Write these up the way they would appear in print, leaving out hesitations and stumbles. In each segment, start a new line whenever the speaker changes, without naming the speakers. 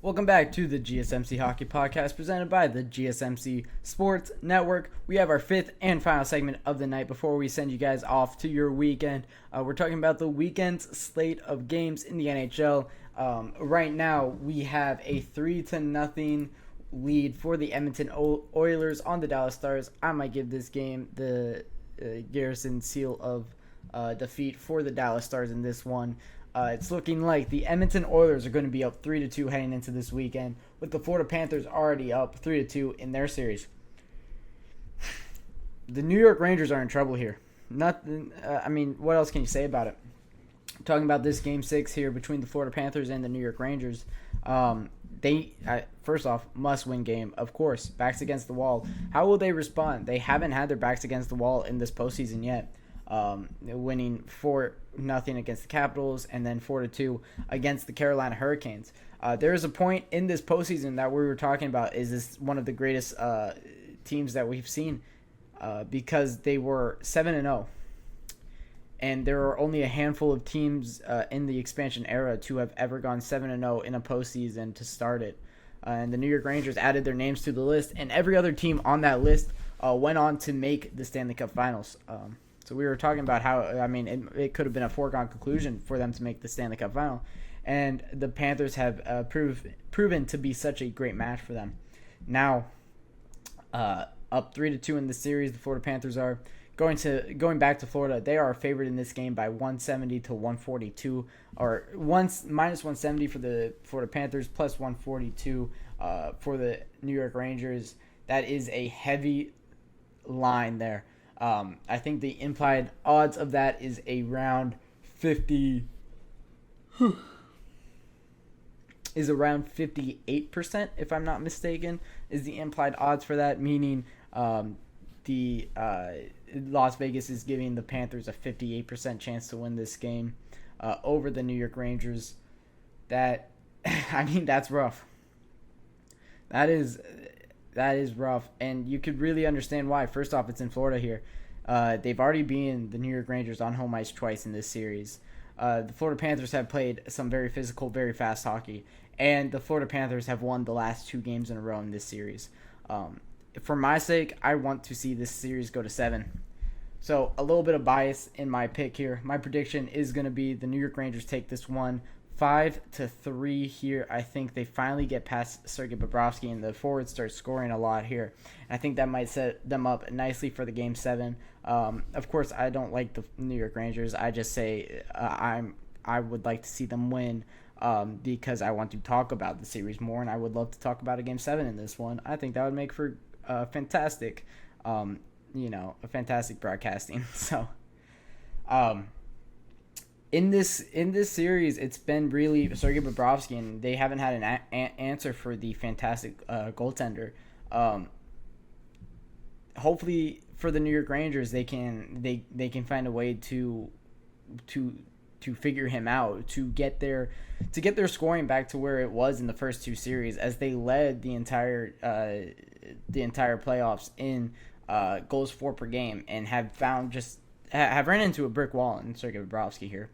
Welcome back to the GSMC Hockey Podcast presented by the GSMC Sports Network. We have our fifth and final segment of the night before we send you guys off to your weekend. We're talking about the weekend's slate of games in the NHL. Right now, we have a 3-0 lead for the Edmonton Oilers on the Dallas Stars. I might give this game the Garrison seal of defeat for the Dallas Stars in this one. It's looking like the Edmonton Oilers are going to be up 3-2 heading into this weekend, with the Florida Panthers already up 3-2 in their series. The New York Rangers are in trouble here. What else can you say about it? Talking about this Game 6 here between the Florida Panthers and the New York Rangers, first off, must-win game, of course. Backs against the wall. How will they respond? They haven't had their backs against the wall in this postseason yet. Winning 4-0 against the Capitals and then 4-2 against the Carolina Hurricanes. There is a point in this postseason that we were talking about, is this one of the greatest teams that we've seen, because they were 7-0. And there are only a handful of teams in the expansion era to have ever gone 7-0 in a postseason to start it. And the New York Rangers added their names to the list, and every other team on that list went on to make the Stanley Cup Finals. So we were talking about how, it could have been a foregone conclusion for them to make the Stanley Cup Final. And the Panthers have proven to be such a great match for them. Now, up 3-2 in the series, the Florida Panthers are going back to Florida. They are favored in this game by 170 to 142, or minus 170 for the Florida Panthers, plus 142 for the New York Rangers. That is a heavy line there. I think the implied odds of that is around 58%, if I'm not mistaken, is the implied odds for that, meaning the Las Vegas is giving the Panthers a 58% chance to win this game over the New York Rangers. That's rough. That is rough, and you could really understand why. First off, it's in Florida here. They've already beaten the New York Rangers on home ice twice in this series. The Florida Panthers have played some very physical, very fast hockey, and the Florida Panthers have won the last 2 games in a row in this series. For my sake, I want to see this series go to 7. So a little bit of bias in my pick here. My prediction is going to be the New York Rangers take this one 5-3 here. I think they finally get past Sergei Bobrovsky and the forwards start scoring a lot here. I think that might set them up nicely for the Game 7. Of course, I don't like the New York Rangers. I just say I would like to see them win because I want to talk about the series more, and I would love to talk about a Game 7 in this one. I think that would make for fantastic broadcasting. So, In this series, it's been really Sergei Bobrovsky, and they haven't had an answer for the fantastic goaltender. Hopefully, for the New York Rangers, they can find a way to figure him out, to get their scoring back to where it was in the first 2 series, as they led the entire playoffs in goals for per game, and have ran into a brick wall in Sergei Bobrovsky here.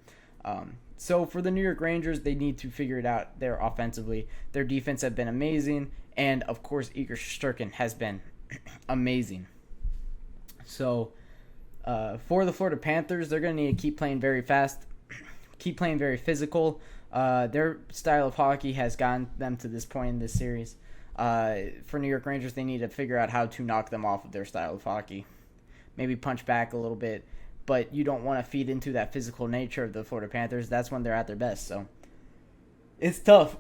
So for the New York Rangers, they need to figure it out there offensively. Their defense have been amazing, and of course Igor Shesterkin has been amazing. So for the Florida Panthers, they're going to need to keep playing very fast, keep playing very physical. Their style of hockey has gotten them to this point in this series. For New York Rangers, they need to figure out how to knock them off of their style of hockey. Maybe punch back a little bit, but you don't want to feed into that physical nature of the Florida Panthers. That's when they're at their best. So it's tough.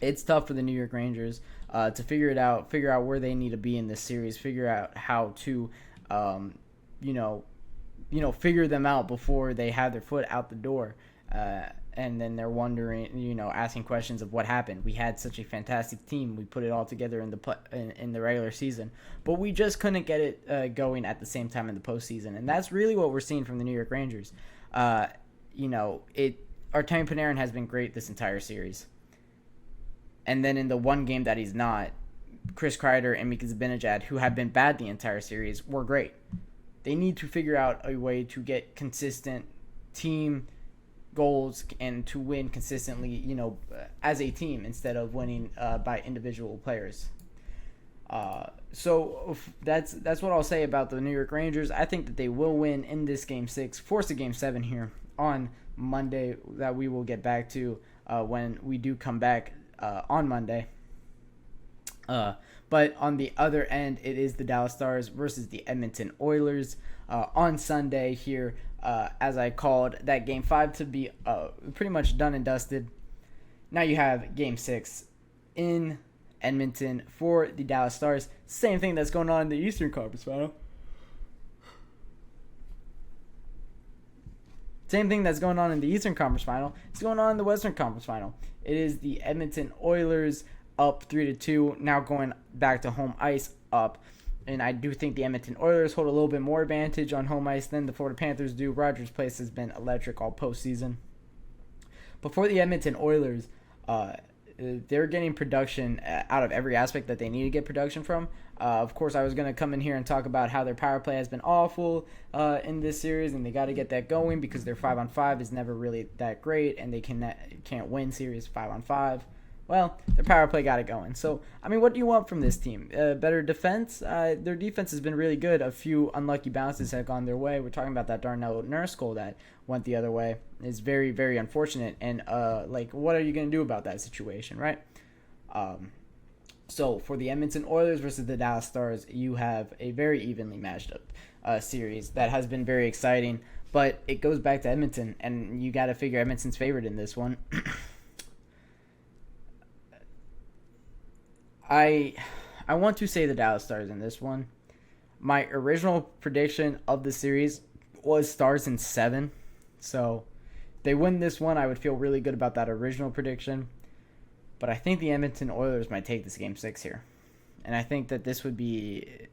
It's tough for the New York Rangers to figure out where they need to be in this series, figure out how to, figure them out before they have their foot out the door. And then they're wondering, asking questions of what happened. We had such a fantastic team. We put it all together in the regular season, but we just couldn't get it going at the same time in the postseason. And that's really what we're seeing from the New York Rangers. Artemi Panarin has been great this entire series. And then in the one game that he's not, Chris Kreider and Mika Zibanejad, who have been bad the entire series, were great. They need to figure out a way to get consistent team goals and to win consistently, as a team instead of winning by individual players. So that's what I'll say about the New York Rangers. I think that they will win in this Game 6, force a Game 7 here on Monday that we will get back to when we do come back on Monday. But on the other end, it is the Dallas Stars versus the Edmonton Oilers on Sunday here, as I called that Game 5 to be pretty much done and dusted. Now you have Game 6 in Edmonton for the Dallas Stars. Same thing that's going on in the Eastern Conference Final. Same thing that's going on in the Eastern Conference Final. It's going on in the Western Conference Final. It is the Edmonton Oilers up 3-2, now going back to home ice up. And I do think the Edmonton Oilers hold a little bit more advantage on home ice than the Florida Panthers do. Rogers Place has been electric all postseason. But for the Edmonton Oilers, they're getting production out of every aspect that they need to get production from. Of course, I was going to come in here and talk about how their power play has been awful in this series, and they got to get that going because their 5-on-5 is never really that great, and they can't win series 5-on-5. Well, their power play got it going. So, I mean, what do you want from this team? Better defense? Their defense has been really good. A few unlucky bounces have gone their way. We're talking about that Darnell Nurse goal that went the other way. It's very, very unfortunate. And, what are you going to do about that situation, right? So, for the Edmonton Oilers versus the Dallas Stars, you have a very evenly matched up series that has been very exciting. But it goes back to Edmonton, and you got to figure Edmonton's favored in this one. I want to say the Dallas Stars in this one. My original prediction of the series was Stars in 7. So if they win this one, I would feel really good about that original prediction. But I think the Edmonton Oilers might take this Game 6 here. And I think that this would be...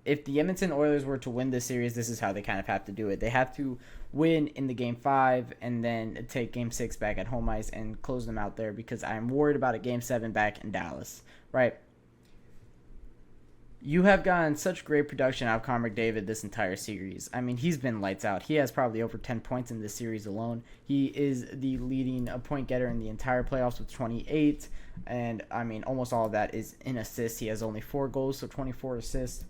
If the Edmonton Oilers were to win this series, this is how they kind of have to do it. They have to win in the Game 5 and then take Game 6 back at home ice and close them out there because I'm worried about a Game 7 back in Dallas, right? You have gotten such great production out of Connor McDavid this entire series. I mean, he's been lights out. He has probably over 10 points in this series alone. He is the leading point getter in the entire playoffs with 28. And, I mean, almost all of that is in assists. He has only 4 goals, so 24 assists.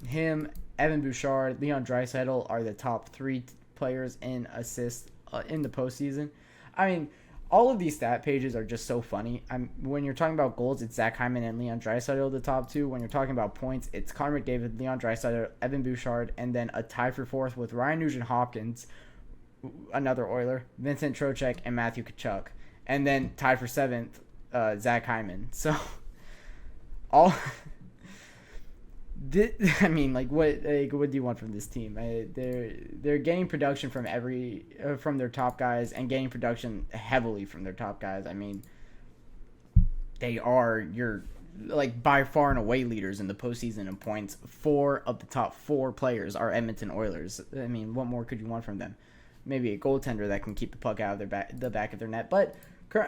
Him, Evan Bouchard, Leon Draisaitl are the top 3 players in assists in the postseason. I mean, all of these stat pages are just so funny. When you're talking about goals, it's Zach Hyman and Leon Draisaitl, the top 2. When you're talking about points, it's Connor McDavid, Leon Draisaitl, Evan Bouchard, and then a tie for 4th with Ryan Nugent-Hopkins, another Oiler, Vincent Trocheck, and Matthew Tkachuk. And then tied for 7th, Zach Hyman. So, all... I mean, what do you want from this team? They're getting production from from their top guys and getting production heavily from their top guys. I mean, they are your by far and away leaders in the postseason in points. 4 of the top 4 players are Edmonton Oilers. I mean, what more could you want from them? Maybe a goaltender that can keep the puck out of the back of their net. But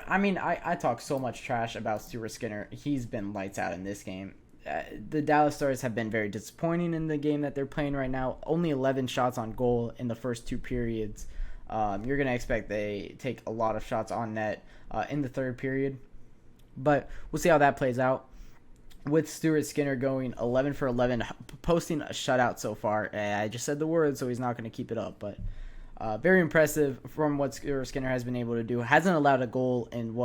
I mean, I talk so much trash about Stuart Skinner. He's been lights out in this game. The Dallas Stars have been very disappointing in the game that they're playing right now. Only 11 shots on goal in the first 2 periods. You're going to expect they take a lot of shots on net in the 3rd period. But we'll see how that plays out. With Stuart Skinner going 11 for 11, posting a shutout so far. I just said the word, so he's not going to keep it up. But very impressive from what Stuart Skinner has been able to do. Hasn't allowed a goal in,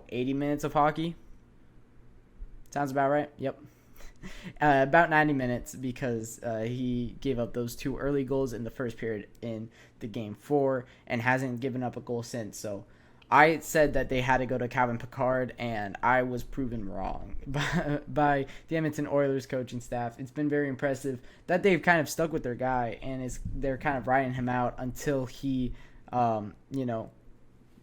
80 minutes of hockey? Sounds about right? Yep. About 90 minutes because he gave up those 2 early goals in the first period in the Game 4 and hasn't given up a goal since. So I said that they had to go to Calvin Pickard, and I was proven wrong by the Edmonton Oilers coaching staff. It's been very impressive that they've kind of stuck with their guy, and they're kind of riding him out until he,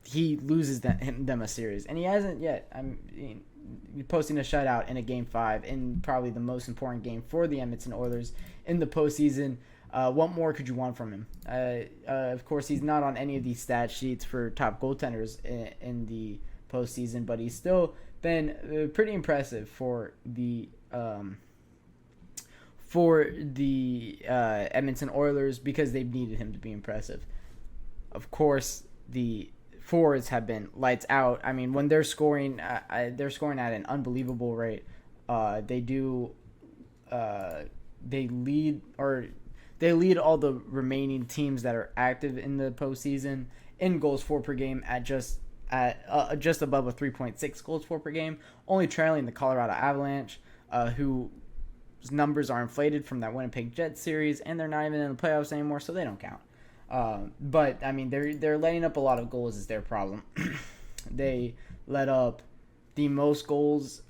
he loses them a series. And he hasn't yet. Posting a shutout in a Game 5 in probably the most important game for the Edmonton Oilers in the postseason. What more could you want from him? Of course, he's not on any of these stat sheets for top goaltenders in the postseason, but he's still been pretty impressive for the Edmonton Oilers because they've needed him to be impressive. Of course, the forwards have been lights out. I mean, when they're scoring at an unbelievable rate. They lead all the remaining teams that are active in the postseason in goals for per game at just above a 3.6 goals for per game, only trailing the Colorado Avalanche, whose numbers are inflated from that Winnipeg Jets series, and they're not even in the playoffs anymore, so they don't count. But I mean, they're letting up a lot of goals is their problem. They let up the most goals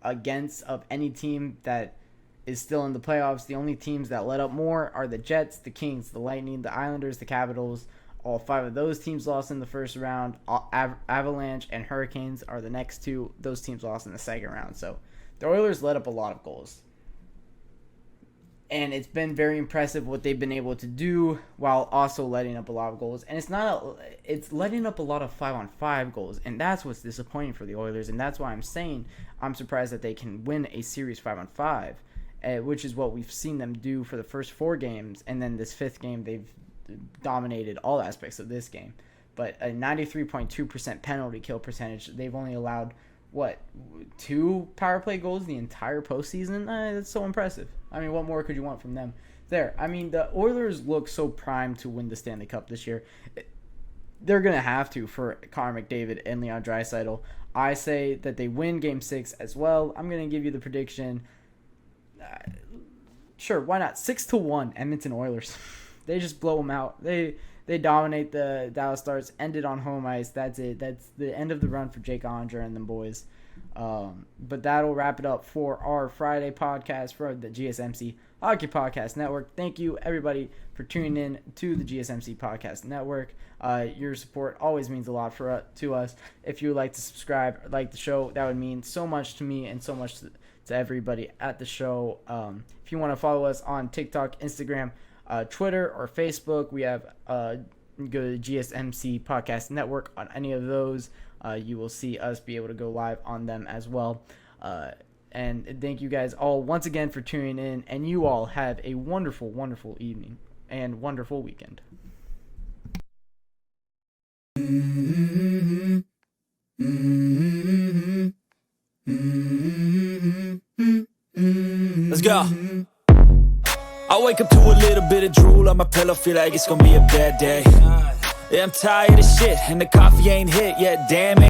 against of any team that is still in the playoffs. The only teams that let up more are the Jets, the Kings, the Lightning, the Islanders, the Capitals. All 5 of those teams lost in the first round. Avalanche and Hurricanes are the next 2. Those teams lost in the second round. So the Oilers let up a lot of goals. And it's been very impressive what they've been able to do while also letting up a lot of goals. And it's letting up a lot of 5-on-5 goals. And that's what's disappointing for the Oilers. And that's why I'm saying I'm surprised that they can win a series 5-on-5, which is what we've seen them do for the first 4 games. And then this 5th game, they've dominated all aspects of this game. But a 93.2% penalty kill percentage, they've only allowed, 2 power play goals the entire postseason? That's so impressive. I mean, what more could you want from them there? I mean, the Oilers look so primed to win the Stanley Cup this year. They're going to have to for Connor McDavid and Leon Draisaitl. I say that they win Game 6 as well. I'm going to give you the prediction. Sure, why not? 6-1 Edmonton Oilers. They just blow them out. They dominate the Dallas Stars, end it on home ice. That's it. That's the end of the run for Jake Onger and them boys. But that'll wrap it up for our Friday podcast for the GSMC Hockey Podcast Network. Thank you, everybody, for tuning in to the GSMC Podcast Network. Your support always means a lot to us. If you would like to subscribe or like the show, that would mean so much to me and so much to everybody at the show. If you want to follow us on TikTok, Instagram, Twitter, or Facebook, we have go to the GSMC Podcast Network on any of those. You will see us be able to go live on them as well. And thank you guys all once again for tuning in. And you all have a wonderful, wonderful evening and wonderful weekend.
Let's go. I wake up to a little bit of drool on my pillow, feel like it's gonna be a bad day. Yeah, I'm tired of shit, and the coffee ain't hit yet, damn it.